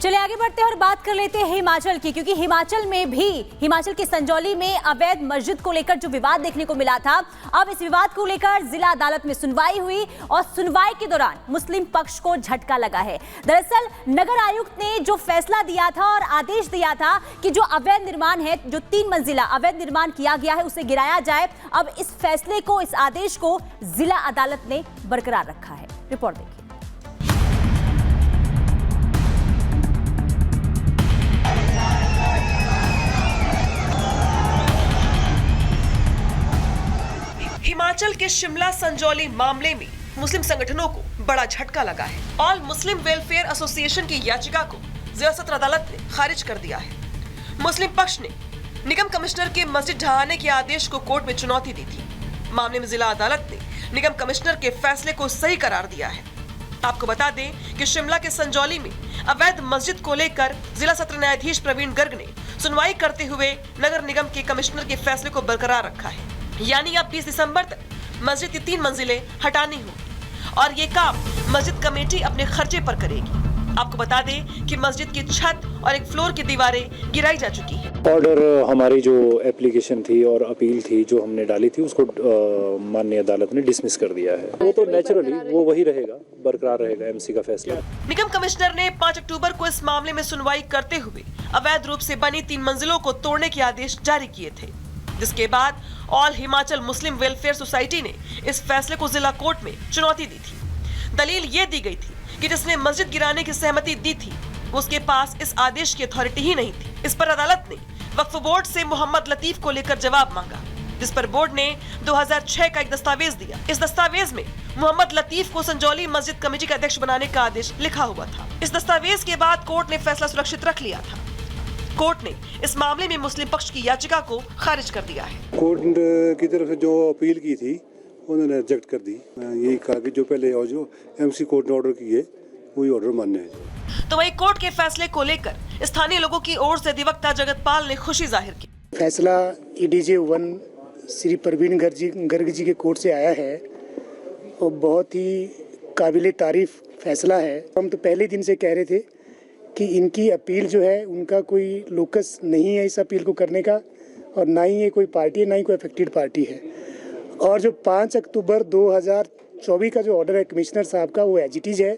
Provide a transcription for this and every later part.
चलिए आगे बढ़ते हैं और बात कर लेते हैं हिमाचल की, क्योंकि हिमाचल में भी हिमाचल के संजौली में अवैध मस्जिद को लेकर जो विवाद देखने को मिला था, अब इस विवाद को लेकर जिला अदालत में सुनवाई हुई और सुनवाई के दौरान मुस्लिम पक्ष को झटका लगा है। दरअसल नगर आयुक्त ने जो फैसला दिया था और आदेश दिया था कि जो अवैध निर्माण है, जो 3 मंजिला अवैध निर्माण किया गया है उसे गिराया जाए, अब इस फैसले को, इस आदेश को जिला अदालत ने बरकरार रखा है। रिपोर्ट देखिए। हिमाचल के शिमला संजौली मामले में मुस्लिम संगठनों को बड़ा झटका लगा है। ऑल मुस्लिम वेलफेयर एसोसिएशन की याचिका को जिला सत्र अदालत ने खारिज कर दिया है। मुस्लिम पक्ष ने निगम कमिश्नर के मस्जिद ढहाने के आदेश को कोर्ट में चुनौती दी थी। मामले में जिला अदालत ने निगम कमिश्नर के फैसले को सही करार दिया है। आपको बता दें कि शिमला के संजौली में अवैध मस्जिद को लेकर जिला सत्र न्यायाधीश प्रवीण गर्ग ने सुनवाई करते हुए नगर निगम के कमिश्नर के फैसले को बरकरार रखा है। यानी अब 20 दिसंबर तक मस्जिद की 3 मंजिलें हटानी होंगी और ये काम मस्जिद कमेटी अपने खर्चे पर करेगी। आपको बता दें कि मस्जिद की छत और एक फ्लोर की दीवारें गिराई जा चुकी है। ऑर्डर हमारी जो एप्लीकेशन थी और अपील थी जो हमने डाली थी उसको माननीय अदालत ने डिसमिस कर दिया है। वो तो नेचुरली वो वही रहेगा, बरकरार रहेगा एमसी का फैसला। निगम कमिश्नर ने 5 अक्टूबर को इस मामले में सुनवाई करते हुए अवैध रूप से बनी 3 मंजिलों को तोड़ने के आदेश जारी किए थे, जिसके बाद ऑल हिमाचल मुस्लिम वेलफेयर सोसाइटी ने इस फैसले को जिला कोर्ट में चुनौती दी थी। दलील ये दी गई थी कि जिसने मस्जिद गिराने की सहमति दी थी उसके पास इस आदेश की अथॉरिटी ही नहीं थी। इस पर अदालत ने वक्फ बोर्ड से मोहम्मद लतीफ को लेकर जवाब मांगा, जिस पर बोर्ड ने 2006 का एक दस्तावेज दिया। इस दस्तावेज में मोहम्मद लतीफ को संजौली मस्जिद कमेटी का अध्यक्ष बनाने का आदेश लिखा हुआ था। इस दस्तावेज के बाद कोर्ट ने फैसला सुरक्षित रख लिया था। कोर्ट ने इस मामले में मुस्लिम पक्ष की याचिका को खारिज कर दिया है। कोर्ट की तरफ से जो अपील की थी उन्होंने रिजेक्ट कर दी। यही कहा कि जो पहले और जो एमसी कोर्ट ने ऑर्डर किए वही ऑर्डर मान्य है। तो वही कोर्ट के फैसले को लेकर स्थानीय लोगों की ओर से अधिवक्ता जगतपाल ने खुशी जाहिर की। फैसला EDJ 1 श्री प्रवीण गर्ग जी के कोर्ट से आया है और बहुत ही काबिले तारीफ फैसला है। हम तो पहले दिन से कह रहे थे कि इनकी अपील जो है उनका कोई लोकस नहीं है इस अपील को करने का, और ना ही ये कोई पार्टी है, ना ही कोई अफेक्टेड पार्टी है। और जो 5 अक्टूबर 2024 का जो ऑर्डर है कमिश्नर साहब का, वो एजिटीज है,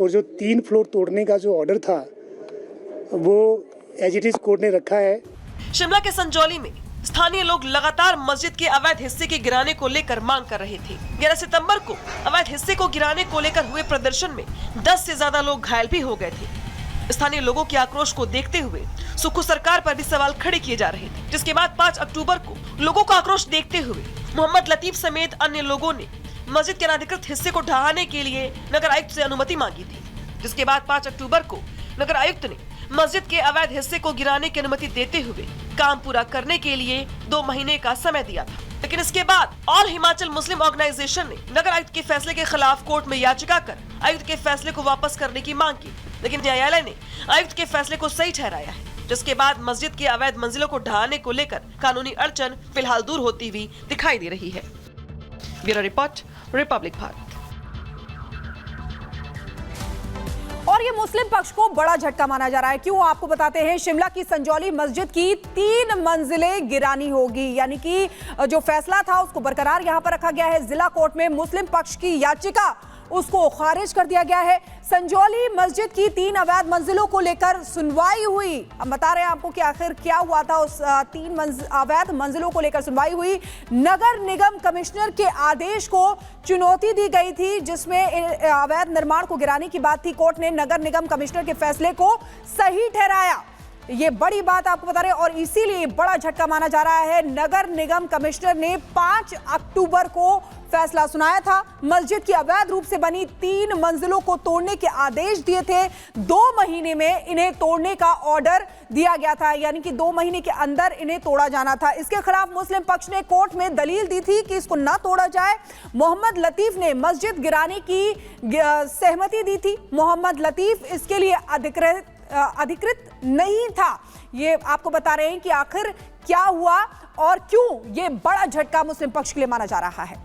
और जो 3 फ्लोर तोड़ने का जो ऑर्डर था वो एजिटीज कोर्ट ने रखा है। शिमला के संजौली में स्थानीय लोग लगातार मस्जिद के अवैध हिस्से के गिराने को लेकर मांग कर रहे थे। 11 सितंबर को अवैध हिस्से को गिराने को लेकर हुए प्रदर्शन में 10 से ज्यादा लोग घायल भी हो गए थे। स्थानीय लोगों के आक्रोश को देखते हुए सुक्खू सरकार पर भी सवाल खड़े किए जा रहे थे, जिसके बाद 5 अक्टूबर को लोगों का आक्रोश देखते हुए मोहम्मद लतीफ समेत अन्य लोगों ने मस्जिद के अनाधिकृत हिस्से को ढहाने के लिए नगर आयुक्त से अनुमति मांगी थी, जिसके बाद 5 अक्टूबर को नगर आयुक्त ने मस्जिद के अवैध हिस्से को गिराने की अनुमति देते हुए काम पूरा करने के लिए 2 महीने का समय दिया था। लेकिन इसके बाद ऑल हिमाचल मुस्लिम ऑर्गेनाइजेशन ने नगर आयुक्त के फैसले के खिलाफ कोर्ट में याचिका कर आयुक्त के फैसले को वापस करने की मांग की, लेकिन न्यायालय ने आयुक्त के फैसले को सही ठहराया है, जिसके बाद मस्जिद के अवैध मंजिलों को ढहाने को लेकर कानूनी अड़चन फिलहाल दूर होती हुई दिखाई दे रही है। Bureau report, Republic Bharat. और ये मुस्लिम पक्ष को बड़ा झटका माना जा रहा है। क्यों, आपको बताते हैं। शिमला की संजौली मस्जिद की 3 मंजिलें गिरानी होगी, यानी कि जो फैसला था उसको बरकरार यहां पर रखा गया है। जिला कोर्ट में मुस्लिम पक्ष की याचिका उसको खारिज कर दिया गया है। संजौली मस्जिद की 3 अवैध मंजिलों को लेकर सुनवाई हुई। हम बता रहे हैं आपको कि आखिर क्या हुआ था। उस 3 अवैध मंजिलों को लेकर सुनवाई हुई। नगर निगम कमिश्नर के आदेश को चुनौती दी गई थी, जिसमें अवैध निर्माण को गिराने की बात थी। कोर्ट ने नगर निगम कमिश्नर के फैसले को सही ठहराया। ये बड़ी बात आपको बता रहे हैं और इसीलिए बड़ा झटका माना जा रहा है। नगर निगम कमिश्नर ने 5 अक्टूबर को फैसला सुनाया था। मस्जिद की अवैध रूप से बनी 3 मंजिलों को तोड़ने के आदेश दिए थे। 2 महीने में इन्हें तोड़ने का ऑर्डर दिया गया था, यानी कि 2 महीने के अंदर इन्हें तोड़ा जाना था। इसके खिलाफ मुस्लिम पक्ष ने कोर्ट में दलील दी थी कि इसको ना तोड़ा जाए। मोहम्मद लतीफ ने मस्जिद गिराने की सहमति दी थी। मोहम्मद लतीफ इसके लिए अधिकृत नहीं था। ये आपको बता रहे हैं कि आखिर क्या हुआ और क्यों ये बड़ा झटका मुस्लिम पक्ष के लिए माना जा रहा है।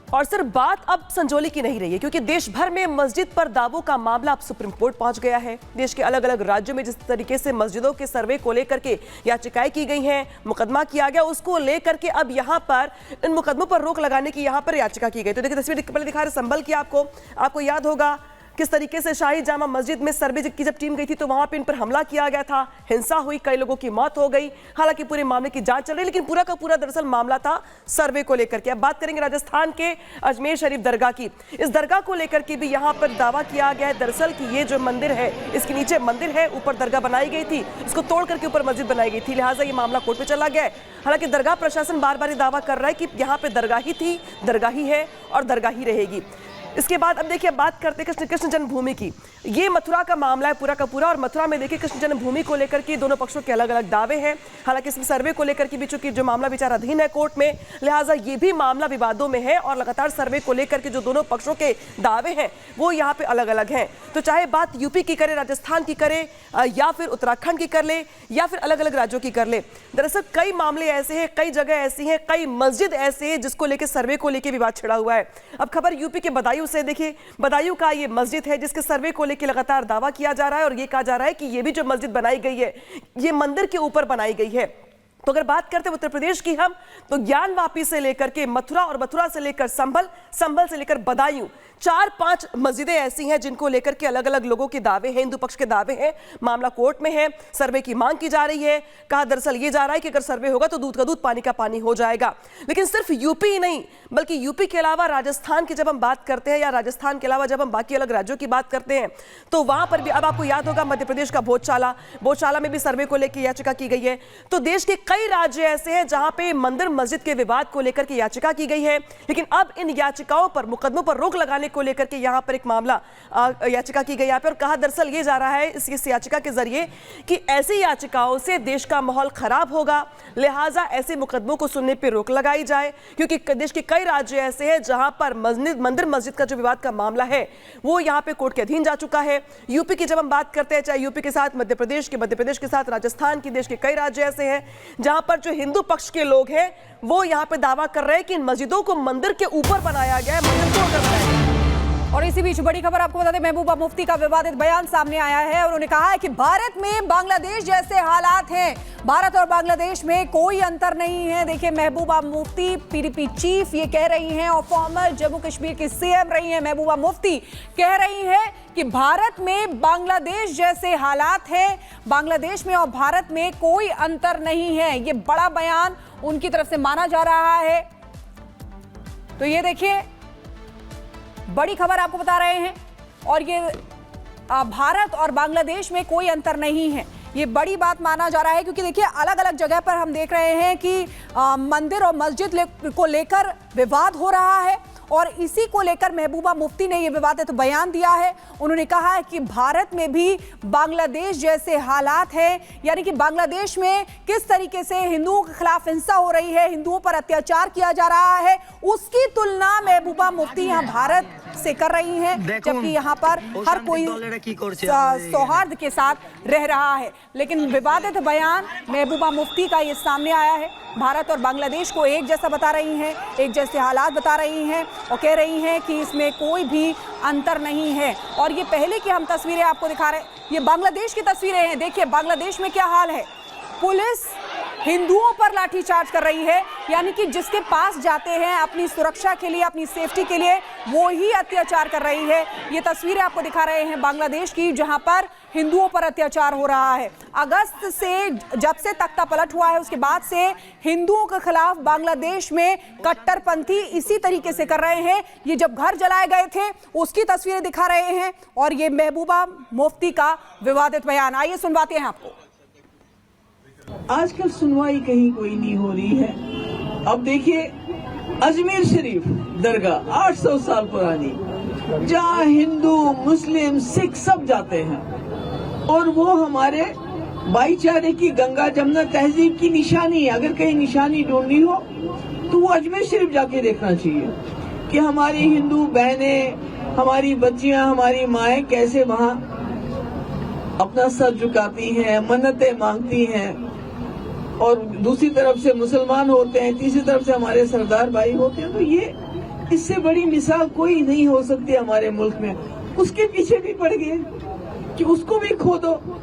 और सिर्फ बात अब संजौली की नहीं रही है, क्योंकि देश भर में मस्जिद पर दावों का मामला अब सुप्रीम कोर्ट पहुंच गया है। देश के अलग अलग राज्यों में जिस तरीके से मस्जिदों के सर्वे को लेकर के याचिकाएं की गई हैं, मुकदमा किया गया, उसको लेकर के अब यहां पर इन मुकदमों पर रोक लगाने की यहां पर याचिका की गई। तो देखिए तस्वीर पहले दिखा रहे संभल की, आपको याद होगा किस तरीके से शाही जामा मस्जिद में सर्वे की जब टीम गई थी तो वहां पे इन पर हमला किया गया था, हिंसा हुई, कई लोगों की मौत हो गई। हालांकि पूरे मामले की जांच चल रही है, लेकिन पूरा का पूरा दरअसल मामला था सर्वे को लेकर के। अब बात करेंगे राजस्थान के अजमेर शरीफ दरगाह की। इस दरगाह को लेकर के भी यहाँ पर दावा किया गया है दरअसल कि ये जो मंदिर है, इसके नीचे मंदिर है, ऊपर दरगाह बनाई गई थी, इसको तोड़ करके ऊपर मस्जिद बनाई गई थी, लिहाजा ये मामला कोर्ट में चला गया है। हालांकि दरगाह प्रशासन बार बार दावा कर रहा है कि यहाँ पे दरगाह ही थी, दरगाह ही है और दरगाह ही रहेगी। इसके बाद अब देखिए बात करते हैं कृष्ण जन्मभूमि की। ये मथुरा का मामला है पूरा का पूरा, और मथुरा में देखिए कृष्ण जन्मभूमि को लेकर के दोनों पक्षों के अलग अलग दावे हैं। हालांकि इसमें सर्वे को लेकर के भी चूंकि जो मामला विचाराधीन है कोर्ट में, लिहाजा ये भी मामला विवादों में है और लगातार सर्वे को लेकर के जो दोनों पक्षों के दावे हैं वो यहाँ पे अलग अलग हैं। तो चाहे बात यूपी की करे, राजस्थान की करे, या फिर उत्तराखंड की कर ले, या फिर अलग अलग राज्यों की कर ले, दरअसल कई मामले ऐसे हैं, कई जगह ऐसी हैं, कई मस्जिद ऐसे हैं जिसको लेकर सर्वे को लेकर विवाद छिड़ा हुआ है। अब खबर यूपी के बदायूं से, देखिए बदायूं का ये मस्जिद है जिसके सर्वे को लेकर लगातार दावा किया जा रहा है और ये कहा जा रहा है कि ये भी जो मस्जिद बनाई गई है ये मंदिर के ऊपर बनाई गई है। तो अगर बात करते हैं उत्तर प्रदेश की हम, तो ज्ञानवापी से लेकर के मथुरा और मथुरा से लेकर संभल, संभल से लेकर बदायूं, 4-5 मस्जिदें ऐसी हैं जिनको लेकर के अलग अलग लोगों के दावे हैं, हिंदू पक्ष के दावे हैं। मामला कोर्ट में है, सर्वे की मांग की जा रही है। कहा दरअसल ये जा रहा है कि अगर सर्वे होगा तो दूध का दूध पानी का पानी हो जाएगा। लेकिन सिर्फ यूपी ही नहीं, बल्कि यूपी के अलावा राजस्थान की जब हम बात करते हैं, या राजस्थान के अलावा जब हम बाकी अलग राज्यों की बात करते हैं, तो वहां पर भी अब आपको याद होगा मध्य प्रदेश का भोजशाला में भी सर्वे को लेकर याचिका की गई है। तो देश के कई राज्य ऐसे हैं जहां पे मंदिर मस्जिद के विवाद को लेकर के याचिका की गई है। लेकिन अब इन याचिकाओं पर, मुकदमों पर रोक लगाने को लेकर के यहां पर एक मामला याचिका की गई यहाँ पे, और कहा दरअसल ये जा रहा है इस याचिका के जरिए कि ऐसी याचिकाओं से देश का माहौल खराब होगा, लिहाजा ऐसे मुकदमों को सुनने पर रोक लगाई जाए। क्योंकि देश के कई राज्य ऐसे हैं जहां पर मंदिर मस्जिद का जो विवाद का मामला है वो यहां पे कोर्ट के अधीन जा चुका है। यूपी की जब हम बात करते हैं, चाहे यूपी के साथ मध्य प्रदेश के साथ राजस्थान की, देश के कई राज्य ऐसे हैं जहां पर जो हिंदू पक्ष के लोग हैं वो यहां पे दावा कर रहे हैं कि इन मस्जिदों को मंदिर के ऊपर बनाया गया है, मंदिर तोड़कर बनाया गया है। और इसी बीच बड़ी खबर आपको बता दें, महबूबा मुफ्ती का विवादित बयान सामने आया है। उन्होंने कहा है कि भारत में बांग्लादेश जैसे हालात हैं, भारत और बांग्लादेश में कोई अंतर नहीं है। देखिए महबूबा मुफ्ती पीडीपी चीफ ये कह रही हैं, और फॉर्मर जम्मू कश्मीर की सीएम रही हैं महबूबा मुफ्ती, कह रही हैं कि भारत में बांग्लादेश जैसे हालात हैं, बांग्लादेश में और भारत में कोई अंतर नहीं है। ये बड़ा बयान उनकी तरफ से माना जा रहा है। तो ये देखिए बड़ी खबर आपको बता रहे हैं, और ये भारत और बांग्लादेश में कोई अंतर नहीं है, ये बड़ी बात माना जा रहा है। क्योंकि देखिए अलग अलग जगह पर हम देख रहे हैं कि मंदिर और मस्जिद को लेकर विवाद हो रहा है, और इसी को लेकर महबूबा मुफ्ती ने ये विवादित बयान दिया है। उन्होंने कहा है कि भारत में भी बांग्लादेश जैसे हालात हैं, यानी कि बांग्लादेश में किस तरीके से हिंदुओं के खिलाफ हिंसा हो रही है, हिंदुओं पर अत्याचार किया जा रहा है, उसकी तुलना महबूबा मुफ्ती यहाँ भारत से कर रही हैं, जबकि यहाँ पर हर कोई सौहार्द के साथ रह रहा है। लेकिन विवादित बयान महबूबा मुफ्ती का ये सामने आया है। भारत और बांग्लादेश को एक जैसा बता रही हैं, एक जैसे हालात बता रही हैं, और कह रही हैं कि इसमें कोई भी अंतर नहीं है। और ये पहले की हम तस्वीरें आपको दिखा रहे हैं, ये बांग्लादेश की तस्वीरें हैं। देखिए बांग्लादेश में क्या हाल है, पुलिस हिंदुओं पर लाठीचार्ज कर रही है, यानी कि जिसके पास जाते हैं अपनी सुरक्षा के लिए, अपनी सेफ्टी के लिए, वो ही अत्याचार कर रही है। ये तस्वीरें आपको दिखा रहे हैं बांग्लादेश की, जहां पर हिंदुओं पर अत्याचार हो रहा है। अगस्त से जब से तख्ता पलट हुआ है उसके बाद से हिंदुओं के खिलाफ बांग्लादेश में कट्टरपंथी इसी तरीके से कर रहे हैं। ये जब घर जलाए गए थे उसकी तस्वीरें दिखा रहे हैं, और ये महबूबा मुफ्ती का विवादित बयान। आइए सुनवाते हैं आपको। आजकल सुनवाई कहीं कोई नहीं हो रही है। अब देखिए अजमेर शरीफ दरगाह 800 साल पुरानी, जहाँ हिंदू मुस्लिम सिख सब जाते हैं, और वो हमारे भाईचारे की, गंगा जमुना तहजीब की निशानी है। अगर कहीं निशानी ढूंढनी हो तो वो अजमेर शरीफ जाके देखना चाहिए कि हमारी हिंदू बहनें, हमारी बच्चियां, हमारी माएँ कैसे वहाँ अपना सर झुकाती हैं, मन्नतें मांगती हैं, और दूसरी तरफ से मुसलमान होते हैं, तीसरी तरफ से हमारे सरदार भाई होते हैं। तो ये इससे बड़ी मिसाल कोई नहीं हो सकती हमारे मुल्क में। उसके पीछे भी पड़ गए कि उसको भी खो दो।